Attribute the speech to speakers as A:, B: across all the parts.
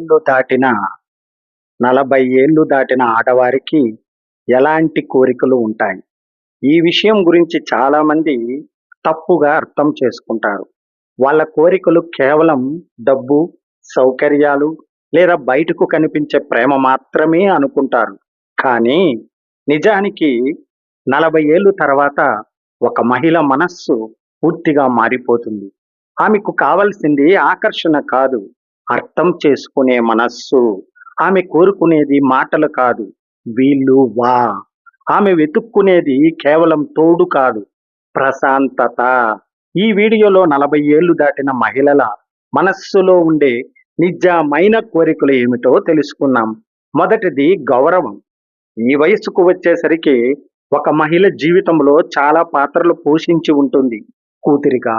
A: ఏళ్ళు దాటిన 40 ఏళ్ళు దాటిన ఆడవారికి ఎలాంటి కోరికలు ఉంటాయి? ఈ విషయం గురించి చాలామంది తప్పుగా అర్థం చేసుకుంటారు. వాళ్ళ కోరికలు కేవలం డబ్బు, సౌకర్యాలు లేదా బయటకు కనిపించే ప్రేమ మాత్రమే అనుకుంటారు. కానీ నిజానికి 40 ఏళ్ళు తర్వాత ఒక మహిళ మనస్సు పూర్తిగా మారిపోతుంది. ఆమెకు కావలసింది ఆకర్షణ కాదు, అర్థం చేసుకునే మనస్సు. ఆమె కోరుకునేది మాటలు కాదు, వీళ్ళు వా. ఆమె వెతుక్కునేది కేవలం తోడు కాదు, ప్రశాంతత. ఈ వీడియోలో 40 ఏళ్లు దాటిన మహిళల మనస్సులో ఉండే నిజమైన కోరికలు ఏమిటో తెలుసుకున్నాం. మొదటిది గౌరవం. ఈ వయసుకు వచ్చేసరికి ఒక మహిళ జీవితంలో చాలా పాత్రలు పోషించి ఉంటుంది. కూతురిగా,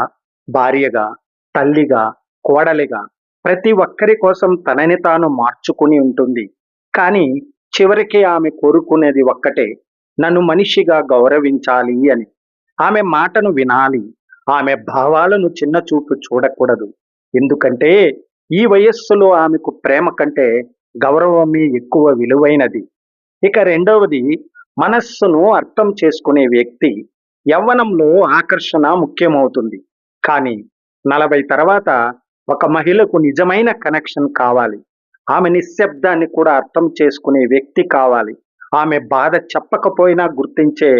A: భార్యగా, తల్లిగా, కోడలిగా ప్రతి ఒక్కరి కోసం తనని తాను మార్చుకుని ఉంటుంది. కానీ చివరికి ఆమె కోరుకునేది ఒక్కటే, నన్ను మనిషిగా గౌరవించాలి అని. ఆమె మాటను వినాలి, ఆమె భావాలను చిన్న చూపు చూడకూడదు. ఎందుకంటే ఈ వయస్సులో ఆమెకు ప్రేమ కంటే గౌరవమే ఎక్కువ విలువైనది. ఇక రెండవది, మనస్సును అర్థం చేసుకునే వ్యక్తి. యవ్వనంలో ఆకర్షణ ముఖ్యమవుతుంది, కానీ 40 తర్వాత ఒక మహిళకు నిజమైన కనెక్షన్ కావాలి. ఆమె నిశ్శబ్దాన్ని కూడా అర్థం చేసుకునే వ్యక్తి కావాలి. ఆమె బాధ చెప్పకపోయినా గుర్తించే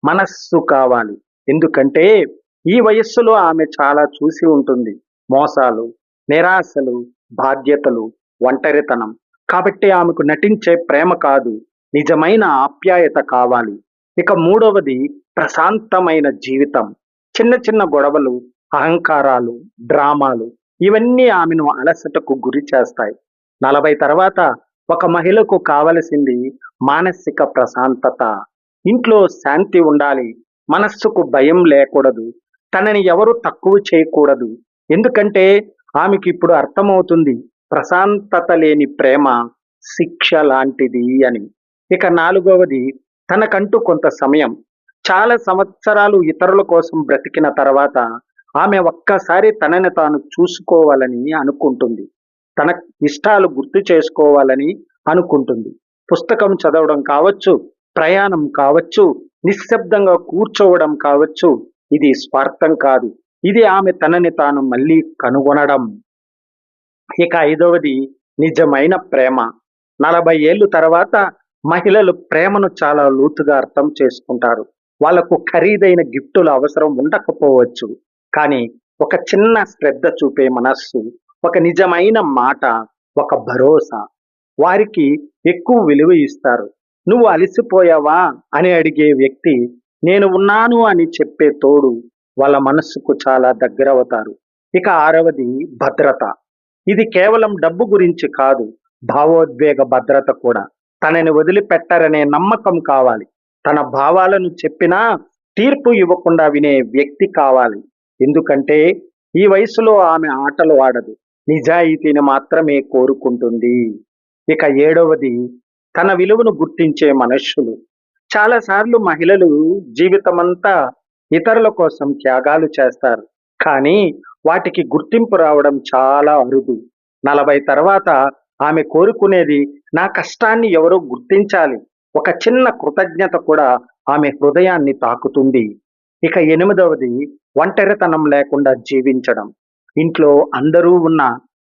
A: మనస్సు కావాలి. ఎందుకంటే ఈ వయస్సులో ఆమె చాలా చూసి ఉంటుంది: మోసాలు, నిరాశలు, బాధ్యతలు, ఒంటరితనం. కాబట్టి ఆమెకు నటించే ప్రేమ కాదు, నిజమైన ఆప్యాయత కావాలి. ఇక మూడవది, ప్రశాంతమైన జీవితం. చిన్న చిన్న గొడవలు, అహంకారాలు, డ్రామాలు ఇవన్నీ ఆమెను అలసటకు గురి చేస్తాయి. 40 తర్వాత ఒక మహిళకు కావలసింది మానసిక ప్రశాంతత. ఇంట్లో శాంతి ఉండాలి, మనస్సుకు భయం లేకూడదు, తనని ఎవరు తక్కువ చేయకూడదు. ఎందుకంటే ఆమెకి ఇప్పుడు అర్థమవుతుంది, ప్రశాంతత లేని ప్రేమ శిక్ష లాంటిది అని. ఇక నాలుగవది, తనకంటూ కొంత సమయం. చాలా సంవత్సరాలు ఇతరుల కోసం బ్రతికిన తర్వాత ఆమె ఒక్కసారి తనని తాను చూసుకోవాలని అనుకుంటుంది. తన ఇష్టాలు గుర్తు చేసుకోవాలని అనుకుంటుంది. పుస్తకం చదవడం కావచ్చు, ప్రయాణం కావచ్చు, నిశ్శబ్దంగా కూర్చోవడం కావచ్చు. ఇది స్వార్థం కాదు, ఇది ఆమె తనని తాను మళ్ళీ కనుగొనడం. ఇక ఐదవది, నిజమైన ప్రేమ. 40 ఏళ్ళు తర్వాత మహిళలు ప్రేమను చాలా లోతుగా అర్థం చేసుకుంటారు. వాళ్లకు ఖరీదైన గిఫ్టుల అవసరం ఉండకపోవచ్చు, కానీ ఒక చిన్న శ్రద్ధ చూపే మనస్సు, ఒక నిజమైన మాట, ఒక భరోసా వారికి ఎక్కువ విలువ ఇస్తారు. నువ్వు అలసిపోయావా అని అడిగే వ్యక్తి, నేను ఉన్నాను అని చెప్పే తోడు వాళ్ళ మనస్సుకు చాలా దగ్గరవుతారు. ఇక ఆరవది, భద్రత. ఇది కేవలం డబ్బు గురించి కాదు, భావోద్వేగ భద్రత కూడా. తనని వదిలిపెట్టారనే నమ్మకం కావాలి. తన భావాలను చెప్పినా తీర్పు ఇవ్వకుండా వినే వ్యక్తి కావాలి. ఎందుకంటే ఈ వయసులో ఆమె ఆటలు ఆడదు, నిజాయితీని మాత్రమే కోరుకుంటుంది. ఇక ఏడవది, తన విలువను గుర్తించే మనుష్యులు. చాలాసార్లు మహిళలు జీవితమంతా ఇతరుల కోసం త్యాగాలు చేస్తారు, కానీ వాటికి గుర్తింపు రావడం చాలా అరుదు. 40 తర్వాత ఆమె కోరుకునేది, నా కష్టాన్ని ఎవరో గుర్తించాలి. ఒక చిన్న కృతజ్ఞత కూడా ఆమె హృదయాన్ని తాకుతుంది. ఇక ఎనిమిదవది, ఒంటరితనం లేకుండా జీవించడం. ఇంట్లో అందరూ ఉన్న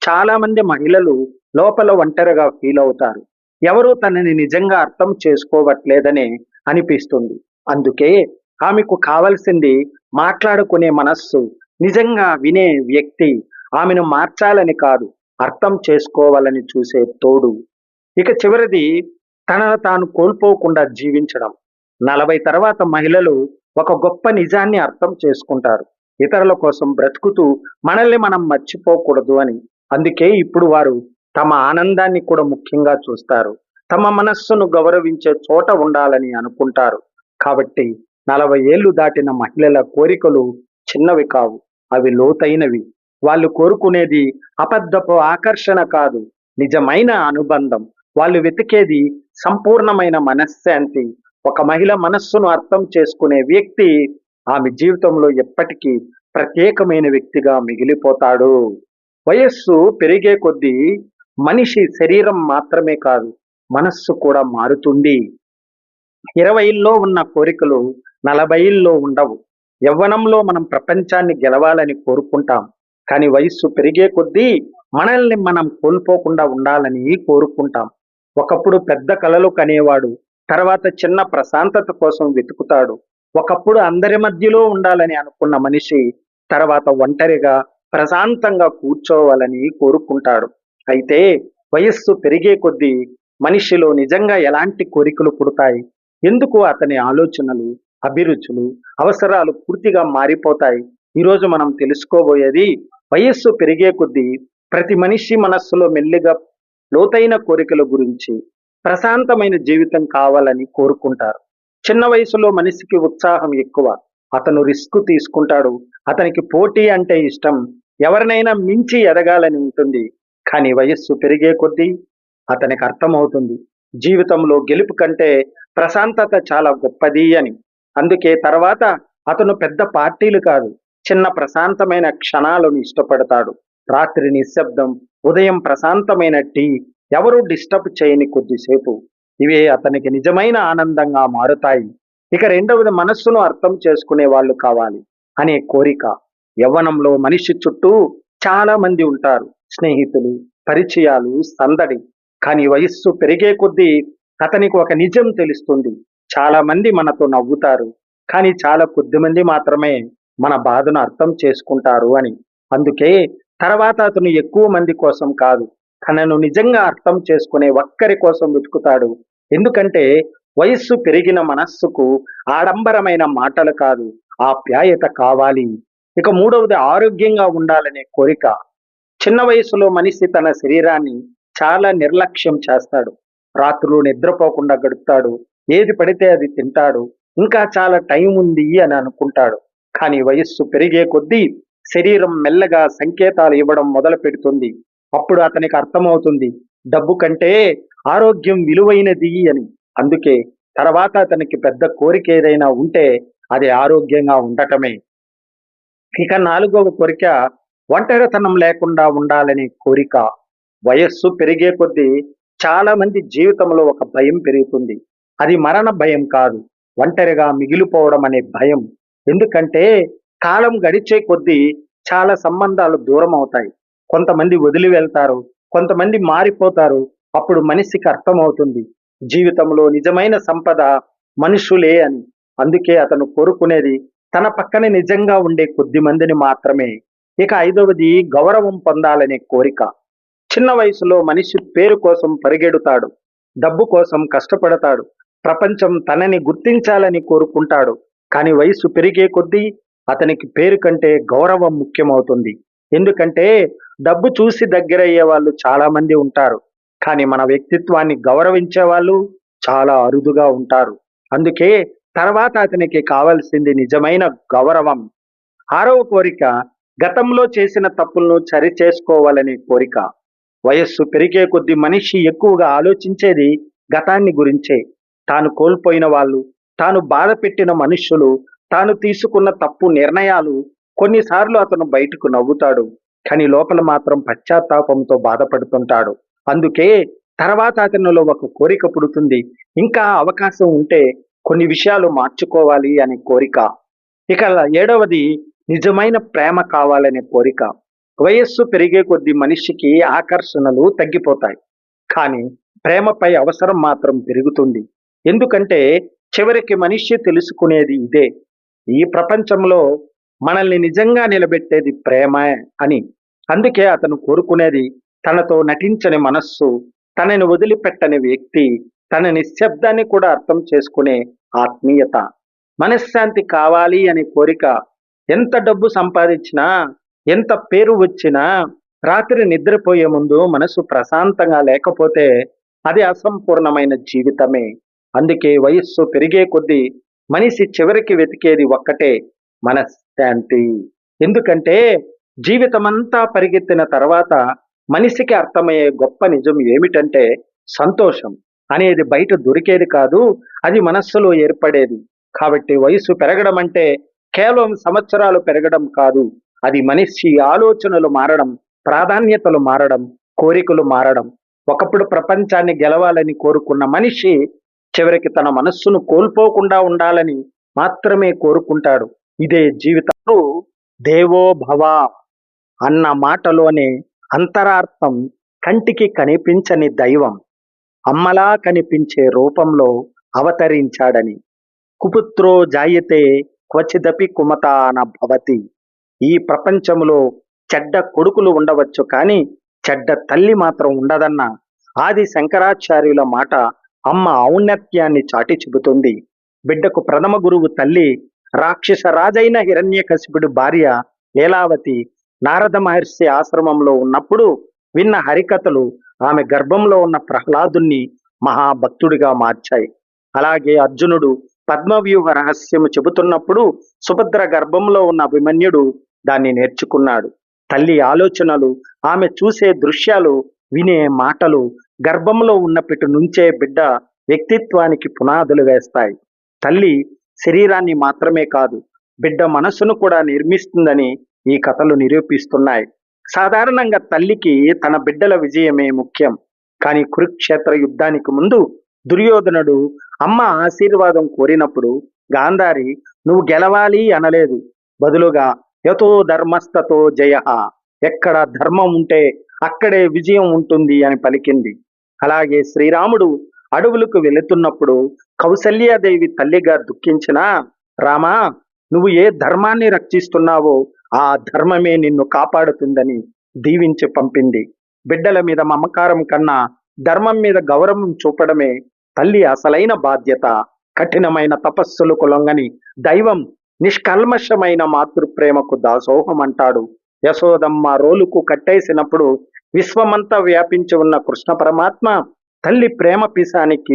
A: చాలా మంది మహిళలు లోపల ఒంటరిగా ఫీల్ అవుతారు. ఎవరూ తనని నిజంగా అర్థం చేసుకోవట్లేదనే అనిపిస్తుంది. అందుకే ఆమెకు కావలసింది మాట్లాడుకునే మనస్సు, నిజంగా వినే వ్యక్తి, ఆమెను మార్చాలని కాదు, అర్థం చేసుకోవాలని చూసే తోడు. ఇక చివరిది, తనను తాను కోల్పోకుండా జీవించడం. 40 తర్వాత మహిళలు ఒక గొప్ప నిజాన్ని అర్థం చేసుకుంటారు: ఇతరుల కోసం బ్రతుకుతూ మనల్ని మనం మర్చిపోకూడదు అని. అందుకే ఇప్పుడు వారు తమ ఆనందాన్ని కూడా ముఖ్యంగా చూస్తారు, తమ మనస్సును గౌరవించే చోట ఉండాలని అనుకుంటారు. కాబట్టి 40 ఏళ్ళు దాటిన మహిళల కోరికలు చిన్నవి కావు, అవి లోతైనవి. వాళ్ళు కోరుకునేది అబద్ధపు ఆకర్షణ కాదు, నిజమైన అనుబంధం. వాళ్ళు వెతికేది సంపూర్ణమైన మనశ్శాంతి. ఒక మహిళ మనస్సును అర్థం చేసుకునే వ్యక్తి ఆమె జీవితంలో ఎప్పటికీ ప్రత్యేకమైన వ్యక్తిగా మిగిలిపోతాడు. వయస్సు పెరిగే కొద్దీ మనిషి శరీరం మాత్రమే కాదు, మనస్సు కూడా మారుతుంది. 20లో ఉన్న కోరికలు 40లో ఉండవు. యవ్వనంలో మనం ప్రపంచాన్ని గెలవాలని కోరుకుంటాం. కానీ వయస్సు పెరిగే కొద్దీ మనల్ని మనం కోల్పోకుండా ఉండాలని కోరుకుంటాం. ఒకప్పుడు పెద్ద కలలు కనేవాడు. తర్వాత చిన్న ప్రశాంతత కోసం వెతుకుతాడు. ఒకప్పుడు అందరి మధ్యలో ఉండాలని అనుకున్న మనిషి తర్వాత ఒంటరిగా ప్రశాంతంగా కూర్చోవాలని కోరుకుంటాడు. అయితే వయస్సు పెరిగే కొద్దీ మనిషిలో నిజంగా ఎలాంటి కోరికలు పుడతాయి? ఎందుకు అతని ఆలోచనలు, అభిరుచులు, అవసరాలు పూర్తిగా మారిపోతాయి? ఈరోజు మనం తెలుసుకోబోయేది వయస్సు పెరిగే కొద్దీ ప్రతి మనిషి మనస్సులో మెల్లిగా లోతైన కోరికల గురించి. ప్రశాంతమైన జీవితం కావాలని కోరుకుంటారు. చిన్న వయసులో మనిషికి ఉత్సాహం ఎక్కువ. అతను రిస్క్ తీసుకుంటాడు. అతనికి పోటీ అంటే ఇష్టం. ఎవరినైనా మించి ఎదగాలని ఉంటుంది. కానీ వయస్సు పెరిగే కొద్దీ అతనికి అర్థమవుతుంది జీవితంలో గెలుపు కంటే ప్రశాంతత చాలా గొప్పది అని. అందుకే తర్వాత అతను పెద్ద పార్టీలు కాదు, చిన్న ప్రశాంతమైన క్షణాలను ఇష్టపడతాడు. రాత్రి నిశ్శబ్దం, ఉదయం ప్రశాంతమైన టీ, ఎవరూ డిస్టర్బ్ చేయని కొద్దిసేపు, ఇవే అతనికి నిజమైన ఆనందంగా మారుతాయి. ఇక రెండవది, మనస్సును అర్థం చేసుకునే వాళ్ళు కావాలి అనే కోరిక. యవ్వనంలో మనిషి చుట్టూ చాలా మంది ఉంటారు, స్నేహితులు, పరిచయాలు, సందడి. కానీ వయస్సు పెరిగే కొద్దీ అతనికి ఒక నిజం తెలుస్తుంది. చాలా మంది మనతో నవ్వుతారు, కానీ చాలా కొద్ది మంది మాత్రమే మన బాధను అర్థం చేసుకుంటారు అని. అందుకే తర్వాత అతను ఎక్కువ మంది కోసం కాదు, తనను నిజంగా అర్థం చేసుకునే ఒక్కరి కోసం వెతుకుతాడు. ఎందుకంటే వయస్సు పెరిగిన మనస్సుకు ఆడంబరమైన మాటలు కాదు, ఆప్యాయత కావాలి. ఇక మూడవది, ఆరోగ్యంగా ఉండాలనే కోరిక. చిన్న వయసులో మనిషి తన శరీరాన్ని చాలా నిర్లక్ష్యం చేస్తాడు. రాత్రులు నిద్రపోకుండా గడుపుతాడు. ఏది పడితే అది తింటాడు. ఇంకా చాలా టైం ఉంది అని అనుకుంటాడు. కానీ వయస్సు పెరిగే కొద్దీ శరీరం మెల్లగా సంకేతాలు ఇవ్వడం మొదలు పెడుతుంది. అప్పుడు అతనికి అర్థమవుతుంది డబ్బు కంటే ఆరోగ్యం విలువైనది అని. అందుకే తర్వాత అతనికి పెద్ద కోరిక ఏదైనా ఉంటే అది ఆరోగ్యంగా ఉండటమే. ఇక నాలుగవ కోరిక, ఒంటరితనం లేకుండా ఉండాలనే కోరిక. వయస్సు పెరిగే కొద్దీ చాలా మంది జీవితంలో ఒక భయం పెరుగుతుంది. అది మరణ భయం కాదు, ఒంటరిగా మిగిలిపోవడం అనే భయం. ఎందుకంటే కాలం గడిచే కొద్దీ చాలా సంబంధాలు దూరం అవుతాయి. కొంతమంది వదిలి వెళ్తారు, కొంతమంది మారిపోతారు. అప్పుడు మనిషికి అర్థమవుతుంది జీవితంలో నిజమైన సంపద మనుషులే అని. అందుకే అతను కోరుకునేది తన పక్కన నిజంగా ఉండే కొద్ది మందిని మాత్రమే. ఇక ఐదవది, గౌరవం పొందాలనే కోరిక. చిన్న వయసులో మనిషి పేరు కోసం పరిగెడుతాడు, డబ్బు కోసం కష్టపడతాడు, ప్రపంచం తనని గుర్తించాలని కోరుకుంటాడు. కానీ వయసు పెరిగే కొద్దీ అతనికి పేరు కంటే గౌరవం ముఖ్యమవుతుంది. ఎందుకంటే డబ్బు చూసి దగ్గరయ్యే వాళ్ళు చాలా మంది ఉంటారు, కానీ మన వ్యక్తిత్వాన్ని గౌరవించే వాళ్ళు చాలా అరుదుగా ఉంటారు. అందుకే తర్వాత అతనికి కావాల్సింది నిజమైన గౌరవం. ఆరవ కోరిక, గతంలో చేసిన తప్పులను సరిచేసుకోవాలనే కోరిక. వయస్సు పెరిగే కొద్దీ మనిషి ఎక్కువగా ఆలోచించేది గతాన్ని గురించే. తాను కోల్పోయిన వాళ్ళు, తాను బాధ పెట్టిన మనుష్యులు, తాను తీసుకున్న తప్పు నిర్ణయాలు. కొన్నిసార్లు అతను బయటకు నవ్వుతాడు, కానీ లోపల మాత్రం పశ్చాత్తాపంతో బాధపడుతుంటాడు. అందుకే తర్వాత అతనిలో ఒక కోరిక పుడుతుంది, ఇంకా అవకాశం ఉంటే కొన్ని విషయాలు మార్చుకోవాలి అనే కోరిక. ఇక ఏడవది, నిజమైన ప్రేమ కావాలనే కోరిక. వయస్సు పెరిగే కొద్దీ మనిషికి ఆకర్షణలు తగ్గిపోతాయి, కానీ ప్రేమపై అవసరం మాత్రం పెరుగుతుంది. ఎందుకంటే చివరికి మనిషి తెలుసుకునేది ఇదే, ఈ ప్రపంచంలో మనల్ని నిజంగా నిలబెట్టేది ప్రేమ అని. అందుకే అతను కోరుకునేది తనతో నటించని మనస్సు, తనని వదిలిపెట్టని వ్యక్తి, తన నిశ్శబ్దాన్ని కూడా అర్థం చేసుకునే ఆత్మీయత. మనశ్శాంతి కావాలి అనే కోరిక. ఎంత డబ్బు సంపాదించినా, ఎంత పేరు వచ్చినా, రాత్రి నిద్రపోయే ముందు మనసు ప్రశాంతంగా లేకపోతే అది అసంపూర్ణమైన జీవితమే. అందుకే వయస్సు పెరిగే కొద్దీ మనిషి చివరికి వెతికేది ఒక్కటే, మనశ్శాంతి. ఎందుకంటే జీవితమంతా పరిగెత్తిన తర్వాత మనిషికి అర్థమయ్యే గొప్ప నిజం ఏమిటంటే సంతోషం అనేది బయట దొరికేది కాదు, అది మనస్సులో ఏర్పడేది. కాబట్టి వయసు పెరగడం అంటే కేవలం సంవత్సరాలు పెరగడం కాదు, అది మనిషి ఆలోచనలు మారడం, ప్రాధాన్యతలు మారడం, కోరికలు మారడం. ఒకప్పుడు ప్రపంచాన్ని గెలవాలని కోరుకున్న మనిషి చివరికి తన మనస్సును కోల్పోకుండా ఉండాలని మాత్రమే కోరుకుంటాడు. ఇదే జీవితంలో దేవో భవ అన్న మాటలోనే అంతరార్థం కంటికి కనిపించని దైవం అమ్మలా కనిపించే రూపంలో అవతరించాడని. కుపుత్రో జాయతే క్వచిదపి కుమతాన భవతి. ఈ ప్రపంచంలో చెడ్డ కొడుకులు ఉండవచ్చు కానీ చెడ్డ తల్లి మాత్రం ఉండదన్న ఆది శంకరాచార్యుల మాట అమ్మ ఔన్నత్యాన్ని చాటి చెబుతుంది. బిడ్డకు ప్రథమ గురువు తల్లి. రాక్షస రాజైన హిరణ్యకశిపుడి భార్య లీలావతి నారద మహర్షి ఆశ్రమంలో ఉన్నప్పుడు విన్న హరికథలు ఆమె గర్భంలో ఉన్న ప్రహ్లాదుని మహాభక్తుడిగా మార్చాయి. అలాగే అర్జునుడు పద్మవ్యూహ రహస్యము చెబుతున్నప్పుడు సుభద్ర గర్భంలో ఉన్న అభిమన్యుడు దాన్ని నేర్చుకున్నాడు. తల్లి ఆలోచనలు, ఆమె చూసే దృశ్యాలు, వినే మాటలు గర్భంలో ఉన్నప్పటి నుంచే బిడ్డ వ్యక్తిత్వానికి పునాదులు వేస్తాయి. తల్లి శరీరాన్ని మాత్రమే కాదు, బిడ్డ మనసును కూడా నిర్మిస్తుందని ఈ కథలు నిరూపిస్తున్నాయి. సాధారణంగా తల్లికి తన బిడ్డల విజయమే ముఖ్యం. కానీ కురుక్షేత్ర యుద్ధానికి ముందు దుర్యోధనుడు అమ్మ ఆశీర్వాదం కోరినప్పుడు గాంధారి నువ్వు గెలవాలి అనలేదు. బదులుగా యతో ధర్మస్తతో జయ, ఎక్కడ ధర్మం ఉంటే అక్కడే విజయం ఉంటుంది అని పలికింది. అలాగే శ్రీరాముడు అడవులకు వెళుతున్నప్పుడు కౌసల్యాదేవి తల్లిగా దుఃఖించినా రామా నువ్వు ఏ ధర్మాన్ని రక్షిస్తున్నావో ఆ ధర్మమే నిన్ను కాపాడుతుందని దీవించి పంపింది. బిడ్డల మీద మమకారం కన్నా ధర్మం మీద గౌరవం చూపడమే తల్లి అసలైన బాధ్యత. కఠినమైన తపస్సులకు లొంగని దైవం నిష్కల్మషమైన మాతృప్రేమకు దాసోహం అంటాడు. యశోదమ్మ రోలుకు కట్టేసినప్పుడు విశ్వమంతా వ్యాపించి ఉన్న కృష్ణ పరమాత్మ తల్లి ప్రేమ పిశానికి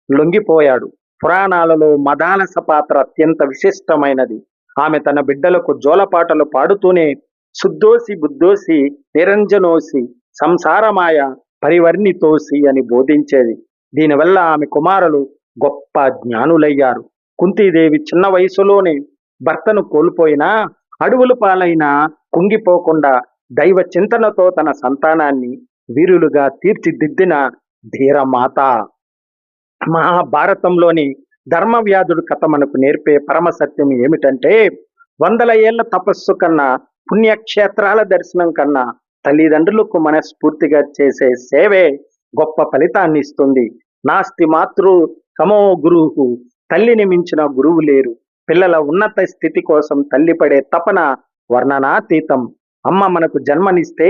A: లొంగిపోయాడు. పురాణాలలో మదాలస పాత్ర అత్యంత విశిష్టమైనది. ఆమె తన బిడ్డలకు జోలపాటలు పాడుతూనే శుద్ధోసి బుద్ధోసి నిరంజనోసి సంసారమాయ పరివర్ణితోసి అని బోధించేది. దీనివల్ల ఆమె కుమారులు గొప్ప జ్ఞానులయ్యారు. కుంతీదేవి చిన్న వయసులోనే భర్తను కోల్పోయినా అడవుల పాలైన కుంగిపోకుండా దైవ చింతనతో తన సంతానాన్ని వీరులుగా తీర్చిదిద్దిన ధీరమాత. మహాభారతంలోని ధర్మవ్యాధుడు కథ మనకు నేర్పే పరమ సత్యం ఏమిటంటే వందల ఏళ్ల తపస్సు కన్నా పుణ్యక్షేత్రాల దర్శనం కన్నా తల్లిదండ్రులకు మనస్ఫూర్తిగా చేసే సేవే గొప్ప ఫలితాన్ని ఇస్తుంది. నాస్తి మాతృ సమో గురువు, తల్లిని మించిన గురువు లేరు. పిల్లల ఉన్నత స్థితి కోసం తల్లి పడే తపన వర్ణనాతీతం. అమ్మ మనకు జన్మనిస్తే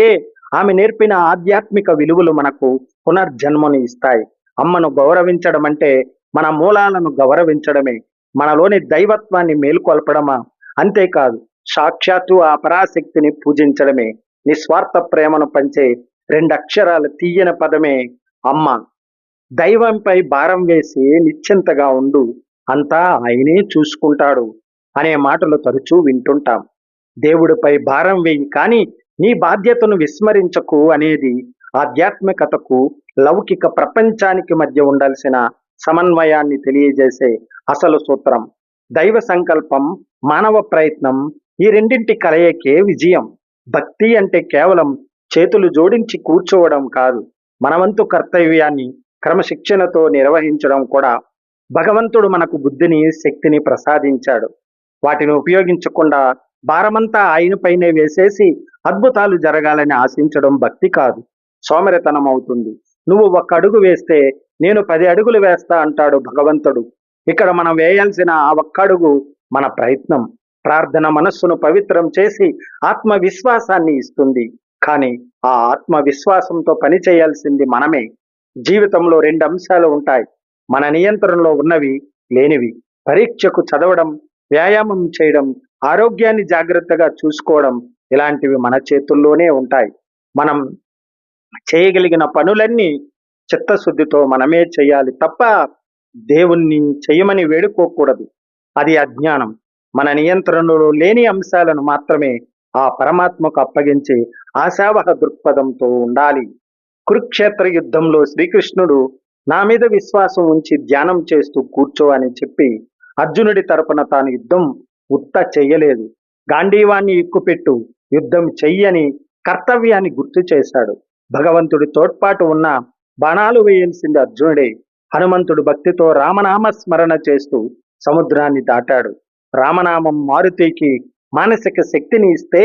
A: ఆమె నేర్పిన ఆధ్యాత్మిక విలువలు మనకు పునర్జన్మను ఇస్తాయి. అమ్మను గౌరవించడం అంటే మన మూలాలను గౌరవించడమే, మనలోని దైవత్వాన్ని మేల్కొల్పడమా. అంతేకాదు సాక్షాత్తు ఆ పరాశక్తిని పూజించడమే. నిస్వార్థ ప్రేమను పంచే రెండక్షరాల తీయని పదమే అమ్మ. దైవంపై భారం వేసి నిశ్చింతగా ఉండు, అంతా ఆయనే చూసుకుంటాడు అనే మాటలు తరచూ వింటుంటాం. దేవుడిపై భారం వేయి కానీ నీ బాధ్యతను విస్మరించకు అనేది ఆధ్యాత్మికతకు లౌకిక ప్రపంచానికి మధ్య ఉండాల్సిన సమన్వయాన్ని తెలియజేసే అసలు సూత్రం. దైవ సంకల్పం, మానవ ప్రయత్నం, ఈ రెండింటి కలయికే విజయం. భక్తి అంటే కేవలం చేతులు జోడించి కూర్చోవడం కాదు, మనవంతు కర్తవ్యాన్ని క్రమశిక్షణతో నిర్వహించడం కూడా. భగవంతుడు మనకు బుద్ధిని, శక్తిని ప్రసాదించాడు. వాటిని ఉపయోగించకుండా భారమంతా ఆయనపైనే వేసేసి అద్భుతాలు జరగాలని ఆశించడం భక్తి కాదు, సోమరితనం అవుతుంది. నువ్వు 1 అడుగు వేస్తే నేను 10 అడుగులు వేస్తా అంటాడు భగవంతుడు. ఇక్కడ మనం వేయాల్సిన ఆ 1 అడుగు మన ప్రయత్నం. ప్రార్థన మనస్సును పవిత్రం చేసి ఆత్మవిశ్వాసాన్ని ఇస్తుంది. కానీ ఆ ఆత్మవిశ్వాసంతో పని చేయాల్సింది మనమే. జీవితంలో 2 అంశాలు ఉంటాయి, మన నియంత్రణలో ఉన్నవి, లేనివి. పరీక్షకు చదవడం, వ్యాయామం చేయడం, ఆరోగ్యాన్ని జాగ్రత్తగా చూసుకోవడం, ఇలాంటివి మన చేతుల్లోనే ఉంటాయి. మనం చేయగలిగిన పనులన్నీ చిత్తశుద్ధితో మనమే చేయాలి తప్ప దేవుణ్ణి చేయమని వేడుకోకూడదు. అది అజ్ఞానం. మన నియంత్రణలో లేని అంశాలను మాత్రమే ఆ పరమాత్మకు అప్పగించి ఆశావహ దృక్పథంతో ఉండాలి. కురుక్షేత్ర యుద్ధంలో శ్రీకృష్ణుడు నా మీద విశ్వాసం ఉంచి ధ్యానం చేస్తూ కూర్చో అని చెప్పి అర్జునుడి తరపున తాను యుద్ధం ఉత్త చెయ్యలేదు. గాంధీవాన్ని ఎక్కుపెట్టు, యుద్ధం చెయ్యని కర్తవ్యాన్ని గుర్తు చేశాడు. భగవంతుడి తోడ్పాటు ఉన్న బాణాలు వేయాల్సింది అర్జునుడే. హనుమంతుడు భక్తితో రామనామ స్మరణ చేస్తూ సముద్రాన్ని దాటాడు. రామనామం మారుతికి మానసిక శక్తిని ఇస్తే,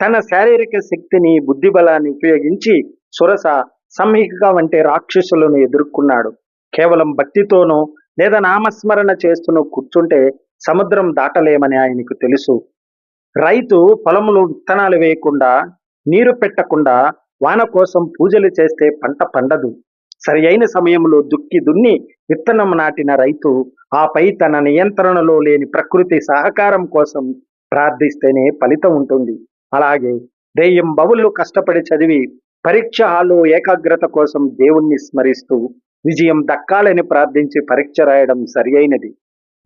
A: తన శారీరక శక్తిని బుద్ధి బలాన్ని ఉపయోగించి సురస సంహిక వంటి రాక్షసులను ఎదుర్కొన్నాడు. కేవలం భక్తితోనో లేదా నామస్మరణ చేస్తూనో కూర్చుంటే సముద్రం దాటలేమని ఆయనకు తెలుసు. రైతు పొలంలో విత్తనాలు వేయకుండా, నీరు పెట్టకుండా, వాన కోసం పూజలు చేస్తే పంట పండదు. సరి అయిన సమయంలో దుక్కి దున్ని విత్తనం నాటిన రైతు ఆపై తన నియంత్రణలో లేని ప్రకృతి సహకారం కోసం ప్రార్థిస్తేనే ఫలితం ఉంటుంది. అలాగే రేయింబవళ్ళు కష్టపడి చదివి పరీక్ష హాల్లో ఏకాగ్రత కోసం దేవుణ్ణి స్మరిస్తూ విజయం దక్కాలని ప్రార్థించి పరీక్ష రాయడం సరి అయినది.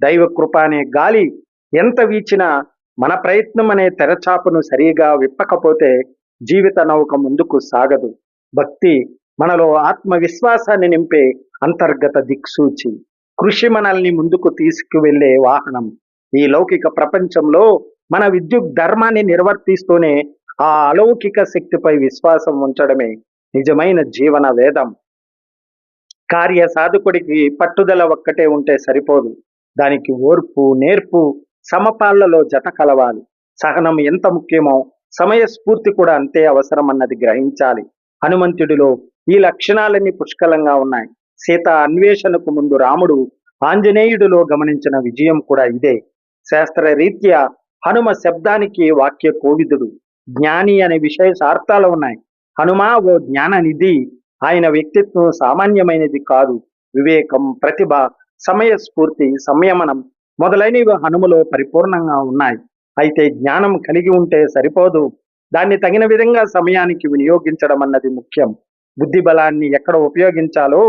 A: దైవ కృప అనే గాలి ఎంత వీచినా మన ప్రయత్నం అనే తెరచాపను సరిగా విప్పకపోతే జీవిత నౌక ముందుకు సాగదు. భక్తి మనలో ఆత్మవిశ్వాసాన్ని నింపే అంతర్గత దిక్సూచి. కృషి మనల్ని ముందుకు తీసుకువెళ్లే వాహనం. ఈ లౌకిక ప్రపంచంలో మన విద్యుత్ ధర్మాన్ని నిర్వర్తిస్తూనే ఆ అలౌకిక శక్తిపై విశ్వాసం ఉంచడమే నిజమైన జీవన వేదం. కార్య సాధకుడికి పట్టుదల ఒక్కటే ఉంటే సరిపోదు. దానికి ఓర్పు, నేర్పు సమపాళ్లలో జత కలవాలి. సహనం ఎంత ముఖ్యమో సమయస్ఫూర్తి కూడా అంతే అవసరం అన్నది గ్రహించాలి. హనుమంతుడిలో ఈ లక్షణాలన్నీ పుష్కలంగా ఉన్నాయి. సీత అన్వేషణకు ముందు రాముడు ఆంజనేయుడిలో గమనించిన విజయం కూడా ఇదే. శాస్త్రరీత్యా హనుమ శబ్దానికి వాక్య కోవిదుడు. జ్ఞాని అనే విశేషార్థాలు ఉన్నాయి. హనుమ ఓ జ్ఞాననిధి. ఆయన వ్యక్తిత్వం సామాన్యమైనది కాదు. వివేకం, ప్రతిభ, సమయస్ఫూర్తి, సంయమనం మొదలైనవి హనుమలో పరిపూర్ణంగా ఉన్నాయి. అయితే జ్ఞానం కలిగి ఉంటే సరిపోదు. దాన్ని తగిన విధంగా సమయానికి వినియోగించడం అన్నది ముఖ్యం. బుద్ధి బలాన్ని ఎక్కడ ఉపయోగించాలో,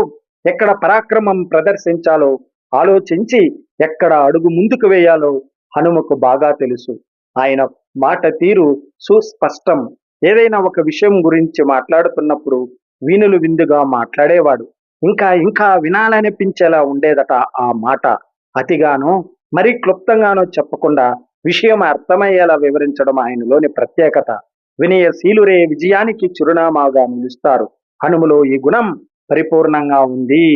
A: ఎక్కడ పరాక్రమం ప్రదర్శించాలో ఆలోచించి ఎక్కడ అడుగు ముందుకు వేయాలో హనుమకు బాగా తెలుసు. ఆయన మాట తీరు సుస్పష్టం. ఏదైనా ఒక విషయం గురించి మాట్లాడుతున్నప్పుడు వీణులు విందుగా మాట్లాడేవాడు. ఇంకా ఇంకా వినాలనిపించేలా ఉండేదట ఆ మాట. అతిగానో మరీ క్లుప్తంగానో చెప్పకుండా విషయం అర్థమయ్యేలా వివరించడం ఆయనలోని ప్రత్యేకత. వినయశీలురే విజయానికి చిరునామాగా నిలుస్తారు. హనుమలో ఈ గుణం పరిపూర్ణంగా ఉంది.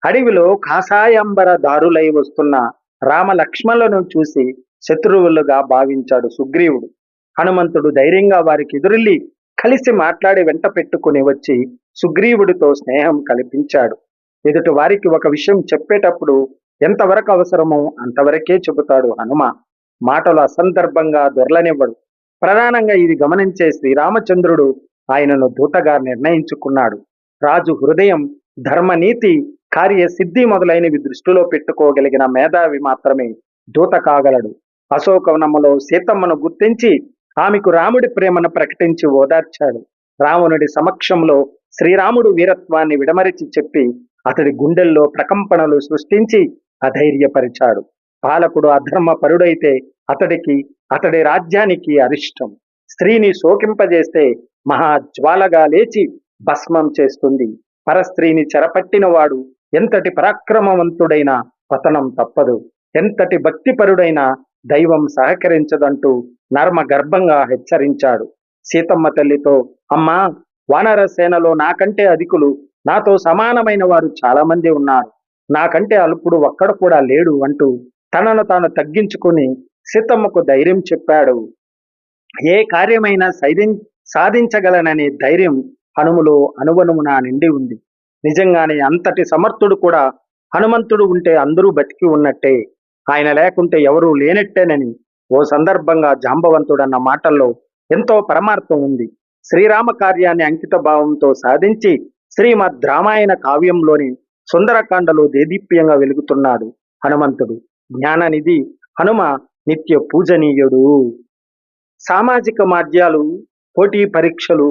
A: అడవిలో కాషాయాంబర దారులై వస్తున్న రామ లక్ష్మణులను చూసి శత్రువులుగా భావించాడు సుగ్రీవుడు. హనుమంతుడు ధైర్యంగా వారికి ఎదురెళ్లి కలిసి మాట్లాడి వెంట పెట్టుకుని వచ్చి సుగ్రీవుడితో స్నేహం కల్పించాడు. ఎదుటి వారికి ఒక విషయం చెప్పేటప్పుడు ఎంతవరకు అవసరమో అంతవరకే చెబుతాడు హనుమ. మాటలు అసందర్భంగా దొరలనివ్వడు. ప్రధానంగా ఇది గమనించే శ్రీరామచంద్రుడు ఆయనను దూతగా నిర్ణయించుకున్నాడు. రాజు హృదయం, ధర్మనీతి, కార్యసిద్ధి మొదలైనవి దృష్టిలో పెట్టుకోగలిగిన మేధావి మాత్రమే దూత కాగలడు. అశోకవనములో సీతమ్మను గుర్తించి ఆమెకు రాముడి ప్రేమను ప్రకటించి ఓదార్చాడు. రావణుడి సమక్షంలో శ్రీరాముడు వీరత్వాన్ని విడమరిచి చెప్పి అతడి గుండెల్లో ప్రకంపనలు సృష్టించి అధైర్యపరిచాడు. పాలకుడు అధర్మపరుడైతే అతడికి, అతడి రాజ్యానికి అరిష్టం. స్త్రీని శోకింపజేస్తే మహాజ్వాలగా లేచి భస్మం చేస్తుంది. పరస్త్రీని చెరపట్టిన వాడు ఎంతటి పరాక్రమవంతుడైనా పతనం తప్పదు. ఎంతటి భక్తిపరుడైనా దైవం సహకరించదంటూ నర్మ గర్భంగా హెచ్చరించాడు. సీతమ్మ తల్లితో, అమ్మా, వానర సేనలో నాకంటే అధికులు, నాతో సమానమైన వారు చాలా మంది ఉన్నారు. నాకంటే అల్పుడు ఒక్కడు కూడా లేడు అంటూ తనను తాను తగ్గించుకుని సీతమ్మకు ధైర్యం చెప్పాడు. ఏ కార్యమైనా సాధించగలననే ధైర్యం హనుమలో అనువనుమున నిండి ఉంది. నిజంగానే అంతటి సమర్థుడు కూడా హనుమంతుడు ఉంటే అందరూ బతికి ఉన్నట్టే, ఆయన లేకుంటే ఎవరూ లేనట్టేనని ఓ సందర్భంగా జాంబవంతుడన్న మాటల్లో ఎంతో పరమార్థం ఉంది. శ్రీరామ కార్యాన్ని అంకిత భావంతో సాధించి శ్రీమద్ రామాయణ కావ్యంలోని సుందరకాండలో దేదీప్యంగా వెలుగుతున్నాడు హనుమంతుడు. జ్ఞాననిధి హనుమ నిత్య పూజనీయుడు. సామాజిక మాధ్యాలు, పోటీ పరీక్షలు